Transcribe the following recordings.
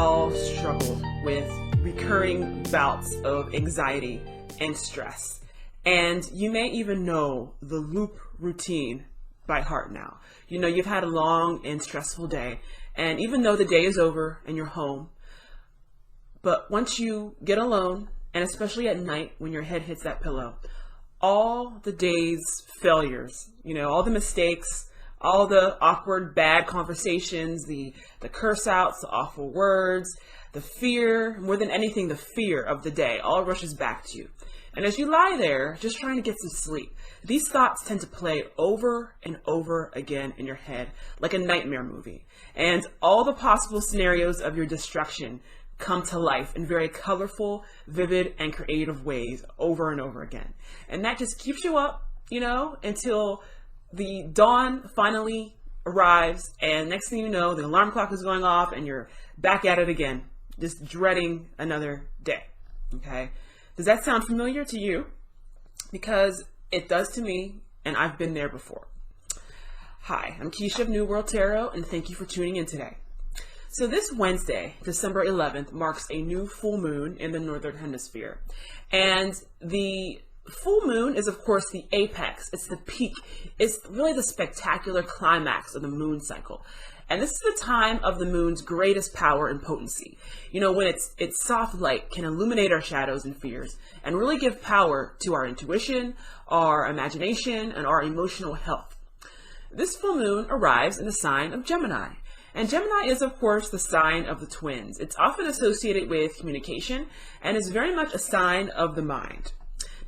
all struggled with recurring bouts of anxiety and stress. And you may even know the loop routine by heart now. You know, you've had a long and stressful day, and even though the day is over and you're home, but once you get alone, and especially at night when your head hits that pillow, all the day's failures, you know, all the mistakes, all the awkward, bad conversations, the curse outs, the awful words, the fear, more than anything, the fear of the day, all rushes back to you. And as you lie there, just trying to get some sleep, these thoughts tend to play over and over again in your head, like a nightmare movie. And all the possible scenarios of your destruction come to life in very colorful, vivid, and creative ways over and over again. And that just keeps you up, you know, until the dawn finally arrives, and next thing you know, the alarm clock is going off and you're back at it again, just dreading another day. Okay? Does that sound familiar to you? Because it does to me, and I've been there before. Hi, I'm Keisha of New World Tarot, and thank you for tuning in today. So this Wednesday, December 11th, marks a new full moon in the Northern Hemisphere. And the full moon is, of course, the apex. It's the peak. It's really the spectacular climax of the moon cycle. And this is the time of the moon's greatest power and potency. You know, when its soft light can illuminate our shadows and fears and really give power to our intuition, our imagination, and our emotional health. This full moon arrives in the sign of Gemini. And Gemini is, of course, the sign of the twins. It's often associated with communication and is very much a sign of the mind.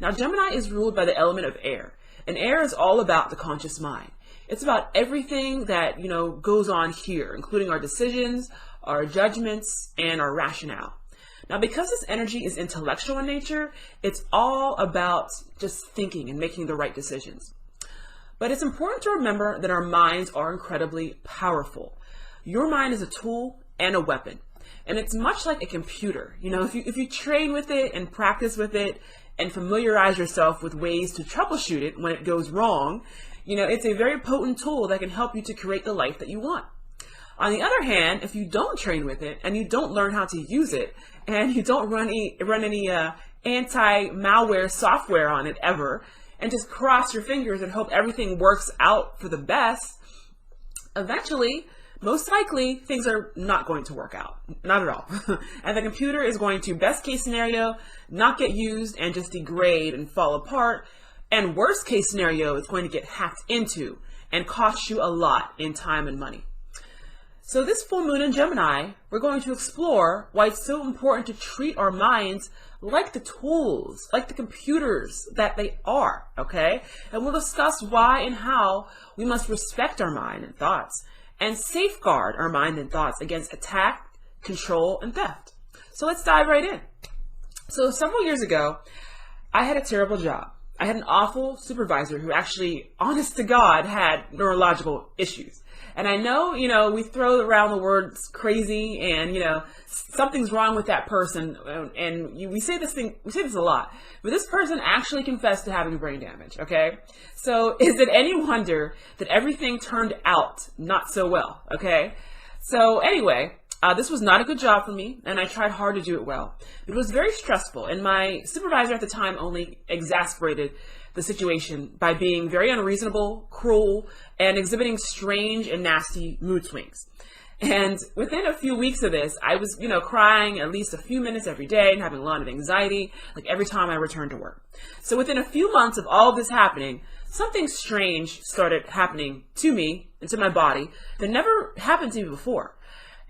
Now, Gemini is ruled by the element of air, and air is all about the conscious mind. It's about everything that, you know, goes on here, including our decisions, our judgments, and our rationale. Now, because this energy is intellectual in nature, it's all about just thinking and making the right decisions. But it's important to remember that our minds are incredibly powerful. Your mind is a tool and a weapon, and it's much like a computer. You know, if you train with it and practice with it and familiarize yourself with ways to troubleshoot it when it goes wrong, you know, it's a very potent tool that can help you to create the life that you want. On the other hand, if you don't train with it and you don't learn how to use it and you don't run any anti-malware software on it ever, and just cross your fingers and hope everything works out for the best, eventually, most likely, things are not going to work out. Not at all. And the computer is going to, best case scenario, not get used and just degrade and fall apart. And worst case scenario, it's going to get hacked into and cost you a lot in time and money. So this full moon in Gemini, we're going to explore why it's so important to treat our minds like the tools, like the computers that they are, okay? And we'll discuss why and how we must respect our mind and thoughts and safeguard our mind and thoughts against attack, control, and theft. So let's dive right in. So several years ago, I had a terrible job. I had an awful supervisor who actually, honest to God, had neurological issues. And I know, you know, we throw around the words crazy and, you know, something's wrong with that person. And we say this a lot, but this person actually confessed to having brain damage. Okay. So is it any wonder that everything turned out not so well? Okay. So anyway, this was not a good job for me, and I tried hard to do it well. It was very stressful, and my supervisor at the time only exasperated the situation by being very unreasonable, cruel, and exhibiting strange and nasty mood swings. And within a few weeks of this, I was, you know, crying at least a few minutes every day and having a lot of anxiety, like every time I returned to work. So within a few months of all of this happening, something strange started happening to me and to my body that never happened to me before.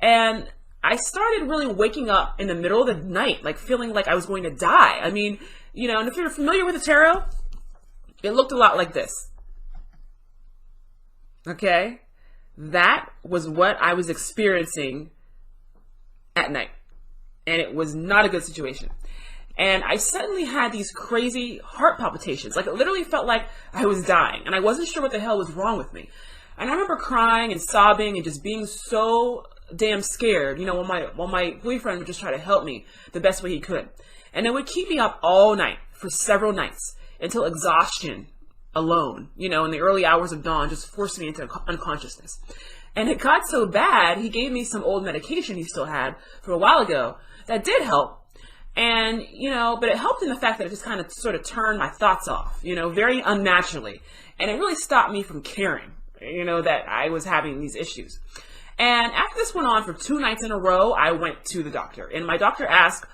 And I started really waking up in the middle of the night, like feeling like I was going to die. I mean, you know, and if you're familiar with the tarot, it looked a lot like this. Okay? That was what I was experiencing at night. And it was not a good situation. And I suddenly had these crazy heart palpitations. Like, it literally felt like I was dying. And I wasn't sure what the hell was wrong with me. And I remember crying and sobbing and just being so damn scared, you know, while my boyfriend would just try to help me the best way he could. And it would keep me up all night for several nights until exhaustion alone, you know, in the early hours of dawn just forced me into unconsciousness. And it got so bad, he gave me some old medication he still had from a while ago that did help. And, but it helped in the fact that it just kind of sort of turned my thoughts off, very unnaturally. And it really stopped me from caring, that I was having these issues. And after this went on for 2 nights in a row, I went to the doctor. And my doctor asked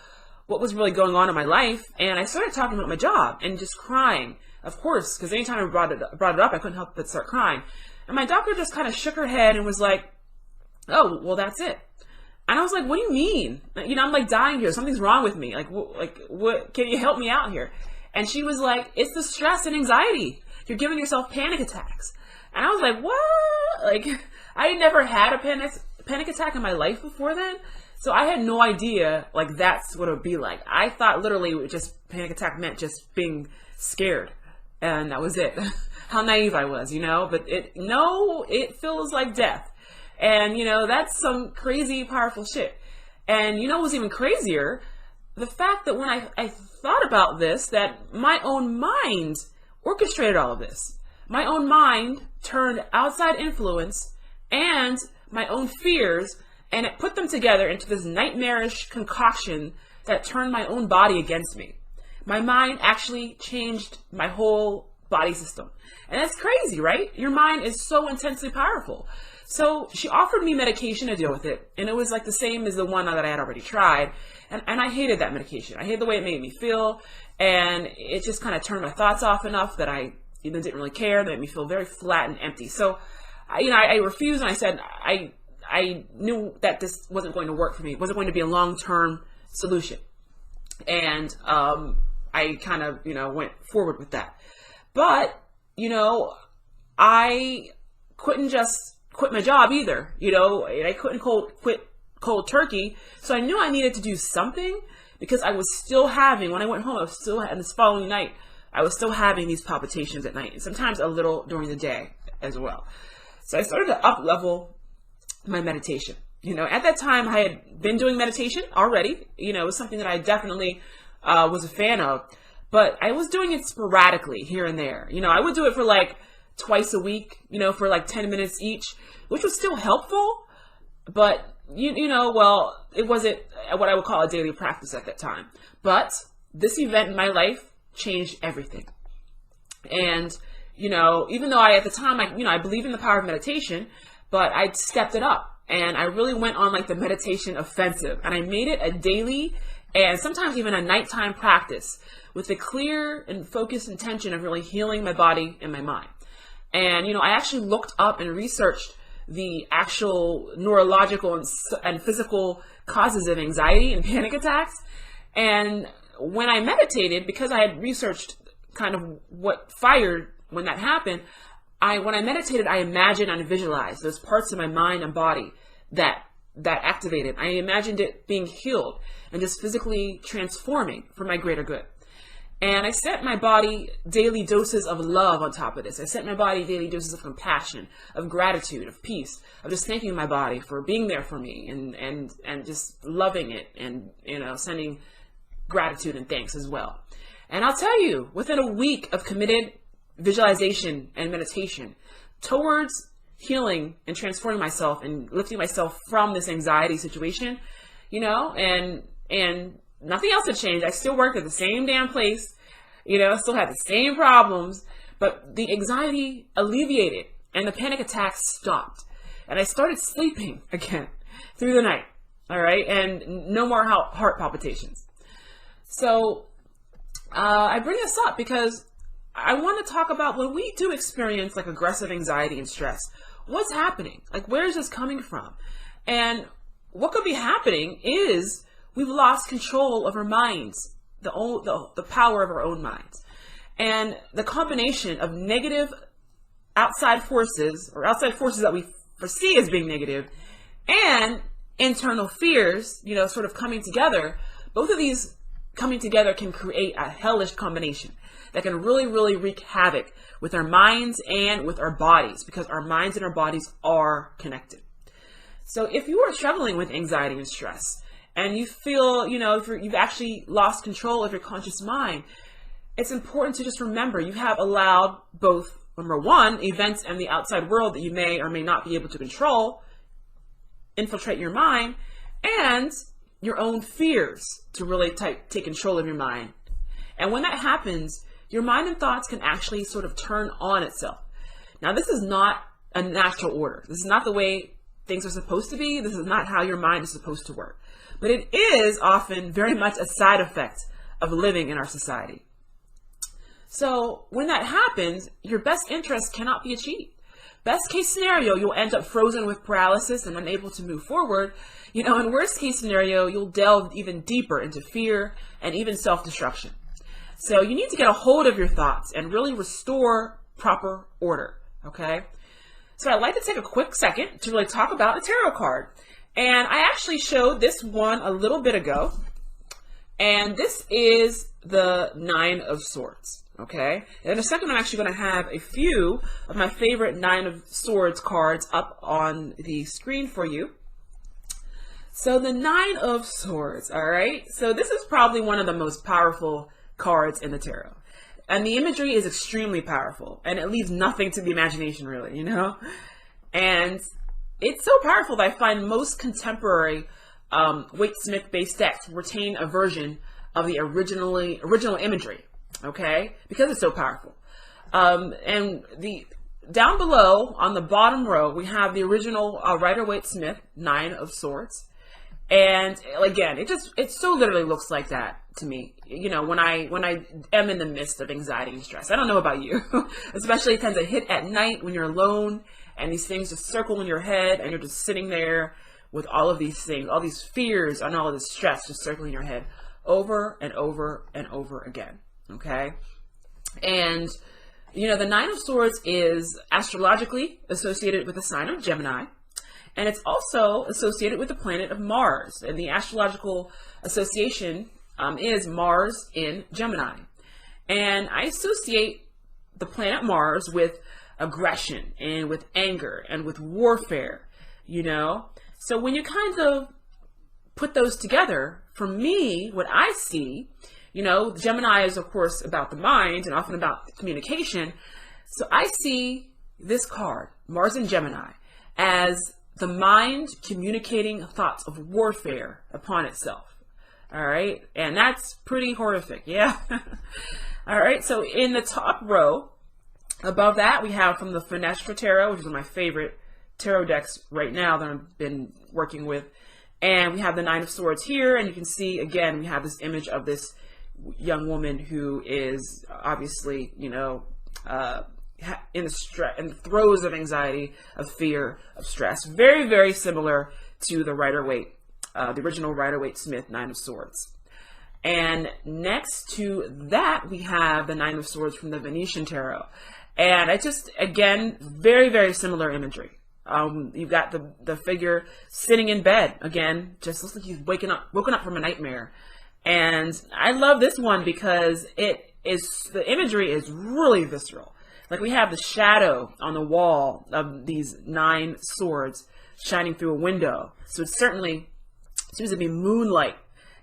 what was really going on in my life. And I started talking about my job and just crying, of course, because anytime I brought it up, I couldn't help but start crying. And my doctor just kind of shook her head and was like, oh, well, that's it. And I was like, what do you mean? I'm like dying here. Something's wrong with me. What, can you help me out here? And she was like, it's the stress and anxiety. You're giving yourself panic attacks. And I was like, what? I had never had a panic attack in my life before then. So I had no idea, that's what it would be like. I thought literally panic attack meant just being scared. And that was it. How naive I was, but it feels like death. And, that's some crazy, powerful shit. And what was even crazier? The fact that when I thought about this, that my own mind orchestrated all of this. My own mind turned outside influence and my own fears, and it put them together into this nightmarish concoction that turned my own body against me. My mind actually changed my whole body system. And that's crazy, right? Your mind is so intensely powerful. So she offered me medication to deal with it. And it was the same as the one that I had already tried. And I hated that medication. I hated the way it made me feel. And it just kind of turned my thoughts off enough that I even didn't really care. That made me feel very flat and empty. So, I refused, and I said I knew that this wasn't going to work for me. It wasn't going to be a long-term solution. And I kind of, went forward with that. But, I couldn't just quit my job either. I couldn't quit cold turkey. So I knew I needed to do something, because I was still having, when I went home, and this following night, I was still having these palpitations at night, and sometimes a little during the day as well. So I started to up-level my meditation. At that time, I had been doing meditation already. It was something that I definitely was a fan of. But I was doing it sporadically here and there. I would do it for twice a week, for 10 minutes each, which was still helpful. But, it wasn't what I would call a daily practice at that time. But this event in my life changed everything. And, even though at the time, I believe in the power of meditation, but I stepped it up. And I really went on the meditation offensive. And I made it a daily and sometimes even a nighttime practice with the clear and focused intention of really healing my body and my mind. And, I actually looked up and researched the actual neurological and physical causes of anxiety and panic attacks. And when I meditated, because I had researched kind of what fired when that happened, when I meditated, I imagined and visualized those parts of my mind and body that activated. I imagined it being healed and just physically transforming for my greater good. And I set my body daily doses of love on top of this. I set my body daily doses of compassion, of gratitude, of peace, of just thanking my body for being there for me and just loving it and, sending gratitude and thanks as well. And I'll tell you, within a week of committed visualization and meditation towards healing and transforming myself and lifting myself from this anxiety situation, and nothing else had changed. I still worked at the same damn place, I still had the same problems, but the anxiety alleviated and the panic attacks stopped. And I started sleeping again through the night, all right? And no more heart palpitations. So I bring this up because I want to talk about when we do experience aggressive anxiety and stress, what's happening? Where is this coming from? And what could be happening is we've lost control of our minds, the power of our own minds. And the combination of negative outside forces, or outside forces that we foresee as being negative, and internal fears, sort of coming together, both of these coming together can create a hellish combination that can really, really wreak havoc with our minds and with our bodies, because our minds and our bodies are connected. So if you are struggling with anxiety and stress, and you feel, if you've actually lost control of your conscious mind, it's important to just remember you have allowed both Number one, events in the outside world that you may or may not be able to control infiltrate your mind, and your own fears to really take control of your mind. And when that happens, your mind and thoughts can actually sort of turn on itself. Now, this is not a natural order. This is not the way things are supposed to be. This is not how your mind is supposed to work. But it is often very much a side effect of living in our society. So when that happens, your best interest cannot be achieved. Best case scenario, you'll end up frozen with paralysis and unable to move forward. You know, in worst case scenario, you'll delve even deeper into fear and even self-destruction. So you need to get a hold of your thoughts and really restore proper order, okay? So I'd like to take a quick second to really talk about a tarot card. And I actually showed this one a little bit ago. And this is the Nine of Swords. Okay, and in a second, I'm actually going to have a few of my favorite Nine of Swords cards up on the screen for you. So the Nine of Swords, all right? So this is probably one of the most powerful cards in the tarot. And the imagery is extremely powerful, and it leaves nothing to the imagination, really, you know? And it's so powerful that I find most contemporary Waite-Smith-based decks retain a version of the original imagery. Okay, because it's so powerful. And down below on the bottom row, we have the original Rider-Waite-Smith Nine of Swords. And again, it so literally looks like that to me. You know, when I am in the midst of anxiety and stress. I don't know about you, especially it tends to hit at night when you're alone and these things just circle in your head and you're just sitting there with all of these things, all these fears and all of this stress just circling in your head over and over and over again. Okay, and you know, the Nine of Swords is astrologically associated with the sign of Gemini, and it's also associated with the planet of Mars, and the astrological association is Mars in Gemini. And I associate the planet Mars with aggression and with anger and with warfare, you know. So when you kind of put those together, for me, what I see, you know, Gemini is, of course, about the mind and often about communication. So I see this card, Mars in Gemini, as the mind communicating thoughts of warfare upon itself. All right. And that's pretty horrific. Yeah. All right. So in the top row, above that, we have from the Fenestra Tarot, which is one of my favorite tarot decks right now that I've been working with. And we have the Nine of Swords here. And you can see, again, we have this image of this young woman who is obviously, you know, in the throes of anxiety, of fear, of stress. Very, very similar to the the original Rider-Waite-Smith Nine of Swords. And next to that, we have the Nine of Swords from the Venetian Tarot. And I just, again, very, very similar imagery. You've got the figure sitting in bed, again, just looks like he's woken up from a nightmare. And I love this one because the imagery is really visceral. Like we have the shadow on the wall of these 9 swords shining through a window. So it certainly seems to be moonlight.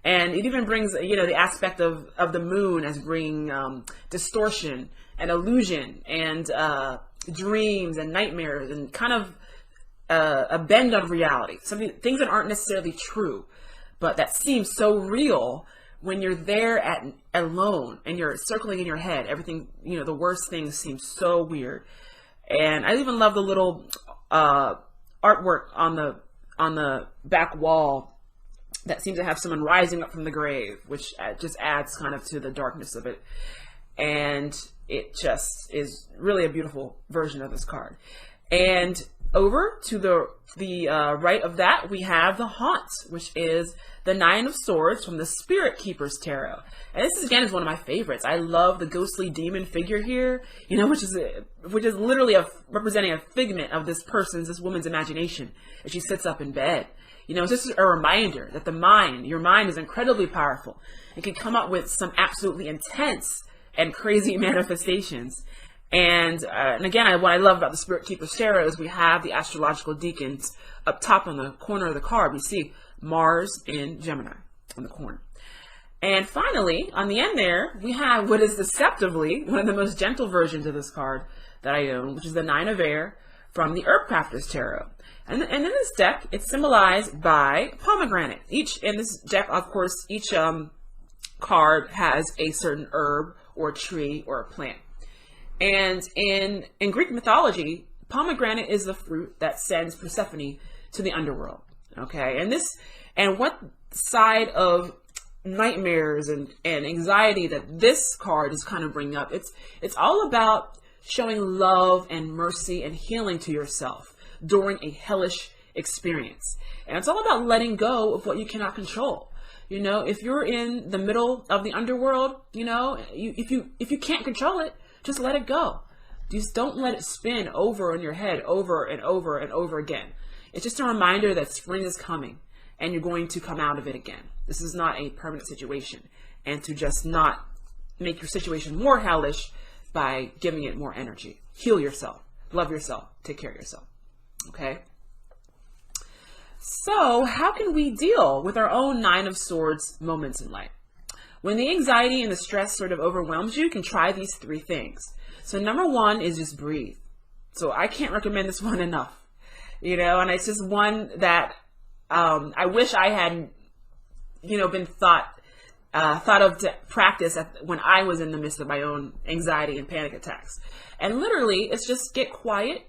And it even brings, you know, the aspect of the moon as bringing distortion and illusion and dreams and nightmares and kind of a bend of reality. Things that aren't necessarily true, but that seems so real when you're there alone and you're circling in your head. Everything, you know, the worst things seem so weird. And I even love the little artwork on the back wall that seems to have someone rising up from the grave, which just adds kind of to the darkness of it. And it just is really a beautiful version of this card. And over to the right of that, we have the Haunt, which is the Nine of Swords from the Spirit Keeper's Tarot. And this, again, is one of my favorites. I love the ghostly demon figure here, you know, which is literally representing a figment of this woman's imagination as she sits up in bed. You know, it's just a reminder that your mind is incredibly powerful. It can come up with some absolutely intense and crazy manifestations. And again, what I love about the Spirit Keeper's Tarot is we have the astrological deacons up top on the corner of the card. We see Mars in Gemini in the corner. And finally, on the end there, we have what is deceptively one of the most gentle versions of this card that I own, which is the Nine of Air from the Herb Crafter's Tarot. And in this deck, it's symbolized by pomegranate. In this deck, of course, each card has a certain herb or tree or a plant. And in Greek mythology, pomegranate is the fruit that sends Persephone to the underworld. Okay, and what side of nightmares and anxiety that this card is kind of bringing up? It's all about showing love and mercy and healing to yourself during a hellish experience. And it's all about letting go of what you cannot control. You know, if you're in the middle of the underworld, you know, if you can't control it, just let it go. Just don't let it spin over in your head over and over and over again. It's just a reminder that spring is coming and you're going to come out of it again. This is not a permanent situation. And to just not make your situation more hellish by giving it more energy. Heal yourself. Love yourself. Take care of yourself. Okay? So, how can we deal with our own Nine of Swords moments in life? When the anxiety and the stress sort of overwhelms you, you can try these three things. So, number one is just breathe. So, I can't recommend this one enough. You know, and it's just one that I wish I had, you know, been thought of to practice when I was in the midst of my own anxiety and panic attacks. And literally, it's just get quiet,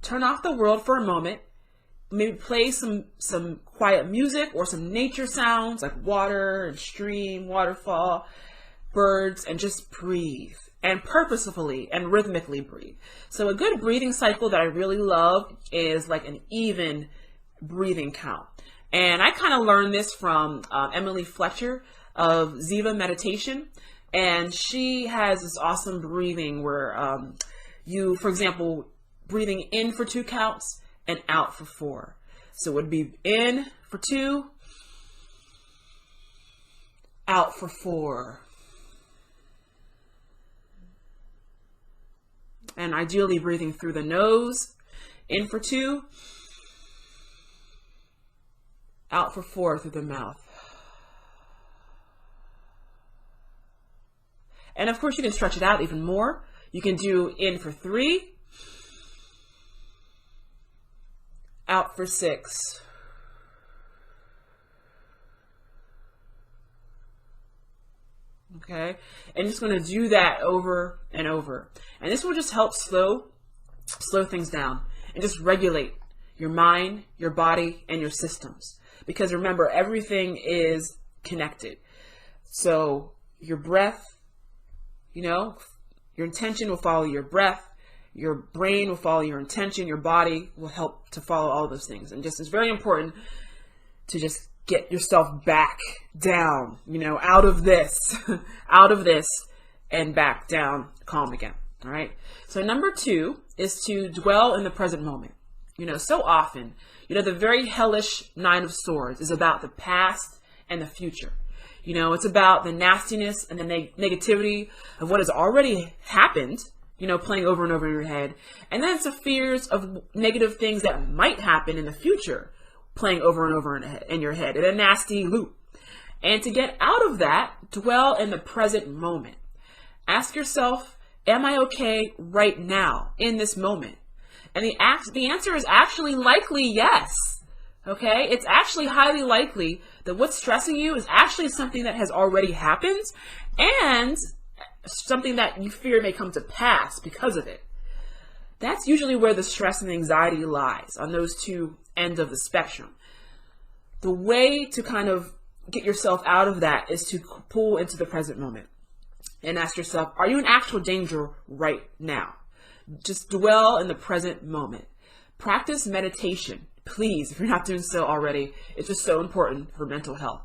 turn off the world for a moment, maybe play some quiet music or some nature sounds like water and stream, waterfall, birds, and just breathe. And purposefully and rhythmically breathe. So a good breathing cycle that I really love is like an even breathing count. And I kind of learned this from Emily Fletcher of Ziva Meditation. And she has this awesome breathing where you, for example, breathing in for 2 counts and out for 4. So it would be in for 2, out for 4. And ideally breathing through the nose, in for 2, out for 4 through the mouth. And of course you can stretch it out even more. You can do in for 3, out for 6. Okay, and just going to do that over and over. And this will just help slow things down and just regulate your mind, your body, and your systems. Because remember, everything is connected. So your breath, you know, your intention will follow your breath. Your brain will follow your intention. Your body will help to follow all those things. And just it's very important to just get yourself back down, you know, out of this, and back down, calm again. All right. So number 2 is to dwell in the present moment. You know, so often, you know, the very hellish Nine of Swords is about the past and the future. You know, it's about the nastiness and the negativity of what has already happened, you know, playing over and over in your head. And then it's the fears of negative things that might happen in the future, playing over and over in your head in a nasty loop. And to get out of that, dwell in the present moment. Ask yourself, am I okay right now in this moment? And the answer is actually likely yes. Okay? It's actually highly likely that what's stressing you is actually something that has already happened and something that you fear may come to pass because of it. That's usually where the stress and anxiety lies, on those two ends of the spectrum. The way to kind of get yourself out of that is to pull into the present moment and ask yourself, are you in actual danger right now? Just dwell in the present moment. Practice meditation, please, if you're not doing so already. It's just so important for mental health.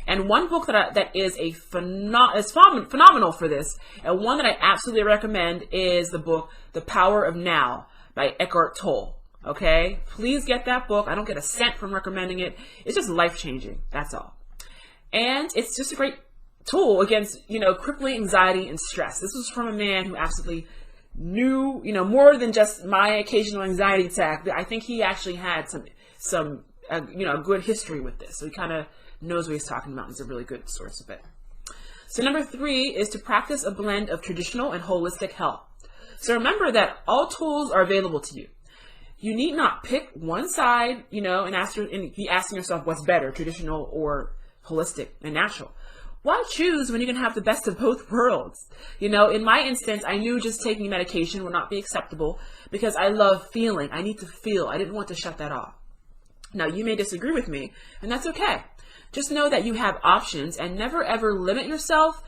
And one book that is phenomenal for this, and one that I absolutely recommend, is the book The Power of Now by Eckhart Tolle. Okay, please get that book. I don't get a cent from recommending it. It's just life-changing. That's all. And it's just a great tool against, you know, crippling anxiety and stress. This was from a man who absolutely knew, you know, more than just my occasional anxiety attack. I think he actually had some you know, good history with this. So he kind of knows what he's talking about. It's a really good source of it. So number 3 is to practice a blend of traditional and holistic health. So remember that all tools are available to you. You need not pick one side, and be asking yourself what's better, traditional or holistic and natural. Why choose when you can have the best of both worlds? In my instance, I knew just taking medication would not be acceptable because I love feeling. I need to feel. I didn't want to shut that off. Now, you may disagree with me, and that's okay. Just know that you have options, and never ever limit yourself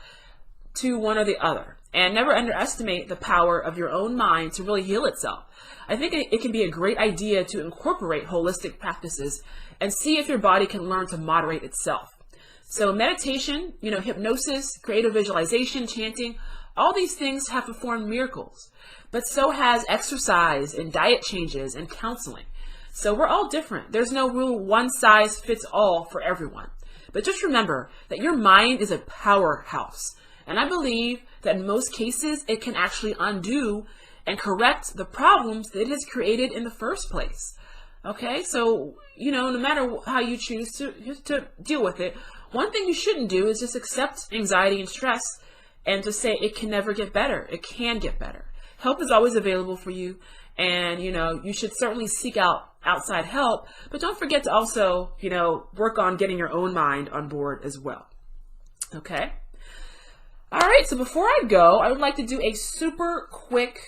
to one or the other. And never underestimate the power of your own mind to really heal itself. I think it can be a great idea to incorporate holistic practices and see if your body can learn to moderate itself. So meditation, hypnosis, creative visualization, chanting, all these things have performed miracles. But so has exercise and diet changes and counseling. So we're all different. There's no real one size fits all for everyone. But just remember that your mind is a powerhouse. And I believe that in most cases, it can actually undo and correct the problems that it has created in the first place. Okay, so, no matter how you choose to deal with it, one thing you shouldn't do is just accept anxiety and stress and just say it can never get better. It can get better. Help is always available for you. And, you should certainly seek out outside help, but don't forget to also, work on getting your own mind on board as well. Okay. All right. So before I go, I would like to do a super quick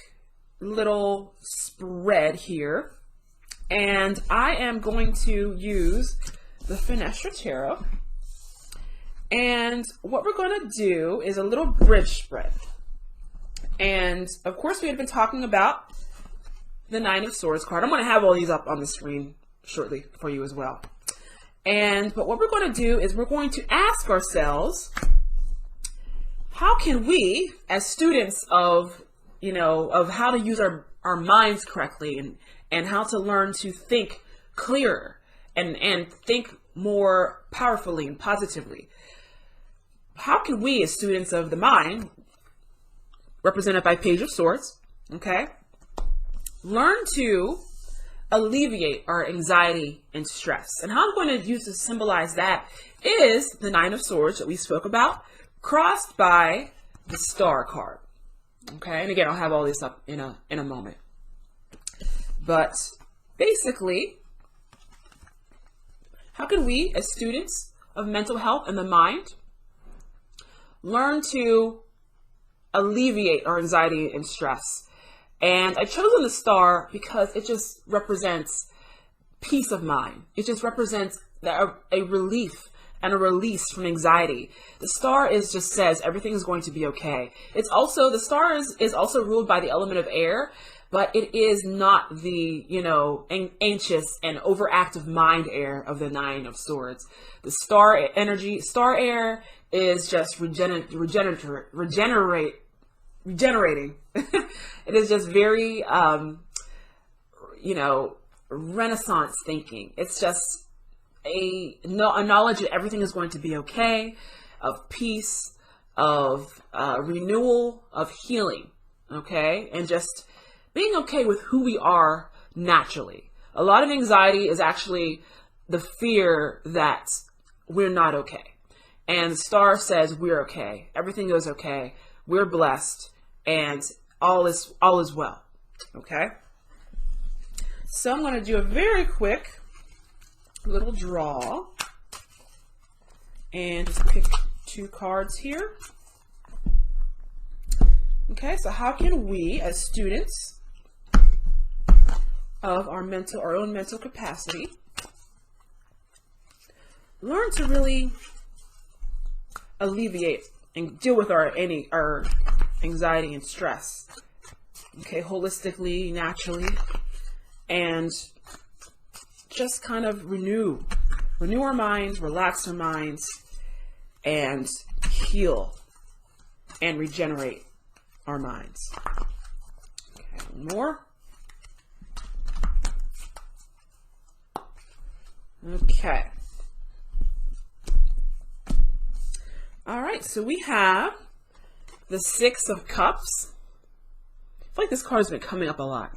little spread here. And I am going to use the Finestra Tarot. And what we're going to do is a little bridge spread. And of course, we had been talking about the 9 of Swords card. I'm going to have all these up on the screen shortly for you as well. But what we're going to do is we're going to ask ourselves, how can we, as students of how to use our minds correctly and how to learn to think clearer and think more powerfully and positively, how can we, as students of the mind, represented by Page of Swords, okay, learn to alleviate our anxiety and stress? And how I'm going to use to symbolize that is the 9 of Swords that we spoke about, crossed by the Star card. Okay, and again, I'll have all this up in a moment. But basically, how can we, as students of mental health and the mind, learn to alleviate our anxiety and stress? And I chose the Star because it just represents peace of mind. It just represents a relief and a release from anxiety. The Star just says everything is going to be okay. It's also, the Star is also ruled by the element of air, but it is not the, anxious and overactive mind air of the 9 of Swords. The Star energy, Star air is just regenerating. It is just very, Renaissance thinking. It's just a knowledge that everything is going to be okay, of peace, of renewal, of healing, okay? And just being okay with who we are naturally. A lot of anxiety is actually the fear that we're not okay. And the Star says we're okay. Everything goes okay. We're blessed. And all is well. Okay? So I'm going to do a very quick little draw. And just pick 2 cards here. Okay, so how can we, as students of our own mental capacity, learn to really alleviate and deal with our anxiety and stress, okay, holistically, naturally, and just kind of renew our minds, relax our minds, and heal and regenerate our minds. Okay, one more. Okay. All right, so we have the 6 of Cups. I feel like this card's been coming up a lot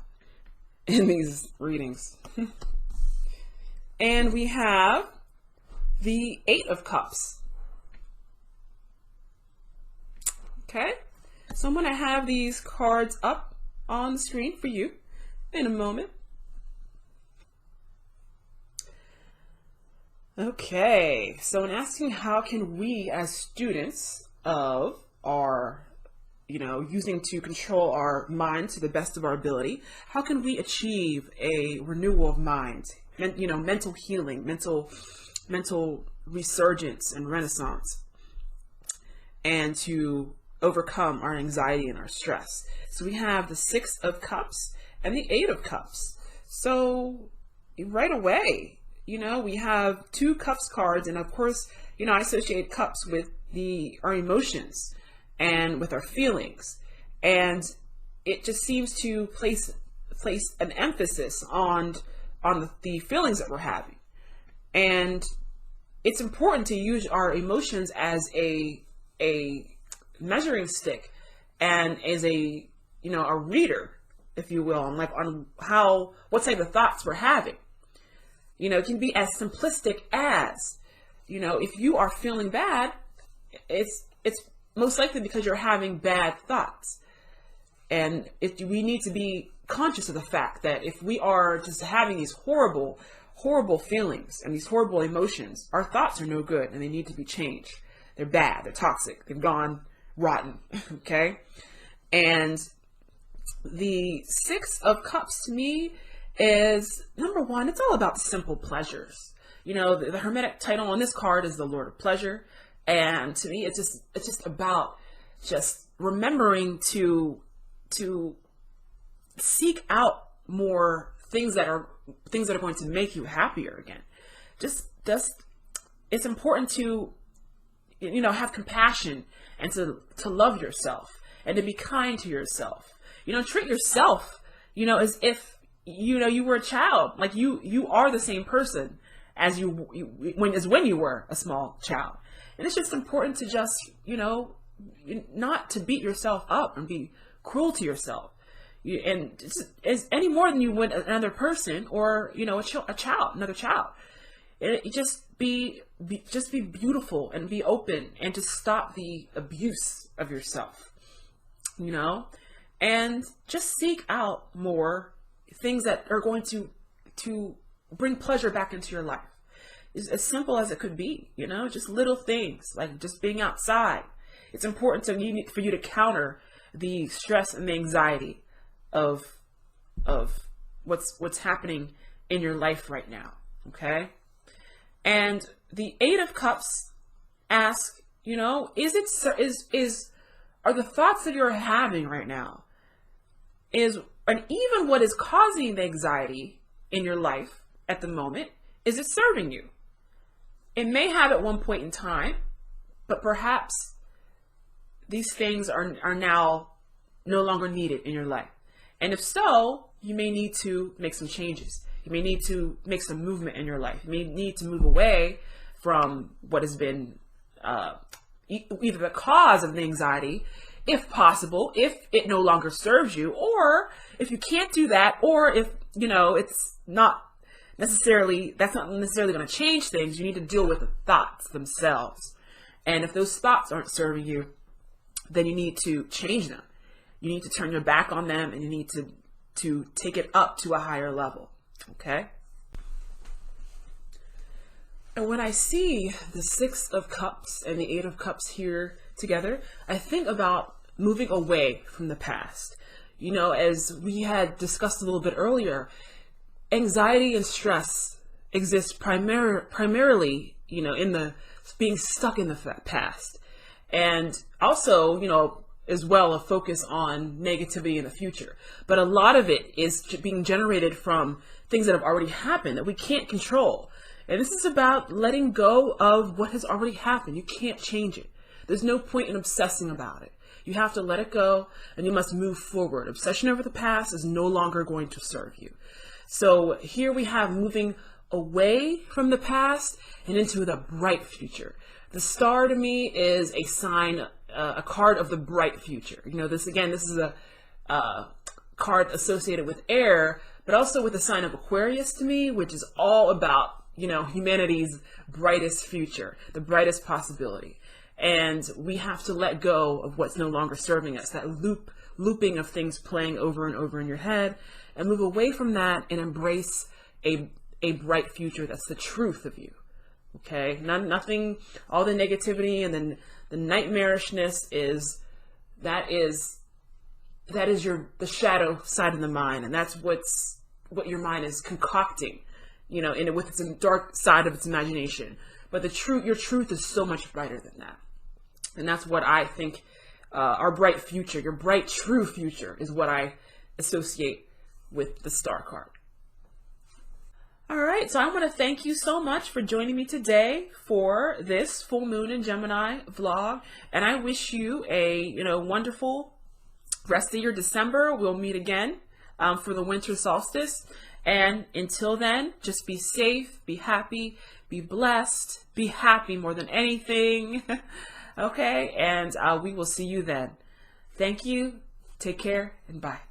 in these readings. And we have the 8 of Cups. Okay, so I'm going to have these cards up on the screen for you in a moment. Okay, so in asking how can we as students of our, using to control our mind to the best of our ability, how can we achieve a renewal of mind, mental healing, mental resurgence and renaissance, and to overcome our anxiety and our stress? So we have the Six of Cups and the Eight of Cups. So right away, we have two cups cards, and of course, I associate cups with our emotions and with our feelings, and it just seems to place an emphasis on the feelings that we're having. And it's important to use our emotions as a measuring stick and as a reader, if you will, on what type of thoughts we're having. It can be as simplistic as, if you are feeling bad, it's most likely because you're having bad thoughts. And we need to be conscious of the fact that if we are just having these horrible feelings and these horrible emotions, our thoughts are no good and they need to be changed. They're bad, they're toxic, they've gone rotten, okay? And the Six of Cups to me is, number one, it's all about simple pleasures. The Hermetic title on this card is the Lord of Pleasure. And to me, it's just about just remembering to seek out more things that are going to make you happier again. Just it's important to, have compassion and to love yourself and to be kind to yourself. Treat yourself, as if you were a child. Like you are the same person as when you were a small child. And it's just important to just, not to beat yourself up and be cruel to yourself. And it's any more than you would another person or, another child. Just be beautiful and be open and to stop the abuse of yourself, and just seek out more things that are going to bring pleasure back into your life. It's as simple as it could be, just little things like just being outside. It's important for you to counter the stress and the anxiety of what's happening in your life right now. Okay. And the Eight of Cups ask, are the thoughts that you're having right now and even what is causing the anxiety in your life at the moment, is it serving you? It may have at one point in time, but perhaps these things are now no longer needed in your life. And if so, you may need to make some changes. You may need to make some movement in your life. You may need to move away from what has been either the cause of the anxiety, if possible, if it no longer serves you, or if you can't do that, or if, that's not necessarily going to change things. You need to deal with the thoughts themselves. And if those thoughts aren't serving you, then you need to change them. You need to turn your back on them, and you need to take it up to a higher level. Okay? And when I see the Six of Cups and the Eight of Cups here together, I think about moving away from the past. As we had discussed a little bit earlier, anxiety and stress exist primarily, in the being stuck in the past. And also, as well, a focus on negativity in the future. But a lot of it is being generated from things that have already happened that we can't control. And this is about letting go of what has already happened. You can't change it. There's no point in obsessing about it. You have to let it go, and you must move forward. Obsession over the past is no longer going to serve you. So here we have moving away from the past and into the bright future. The star to me is a sign, a card of the bright future. This is a card associated with air, but also with the sign of Aquarius to me, which is all about, humanity's brightest future, the brightest possibility. And we have to let go of what's no longer serving us, that looping of things playing over and over in your head, and move away from that and embrace a bright future that's the truth of you. Okay? Nothing, all the negativity and then the nightmarishness is the shadow side of the mind, and that's what your mind is concocting, with its dark side of its imagination. But your truth is so much brighter than that. And that's what I think our bright future, your bright true future, is what I associate with the star card. All right, so I want to thank you so much for joining me today for this full moon in Gemini vlog, and I wish you a wonderful rest of your December. We'll meet again for the winter solstice, and until then, just be safe, be happy, be blessed, be happy more than anything. Okay, and we will see you then. Thank you, take care, and bye.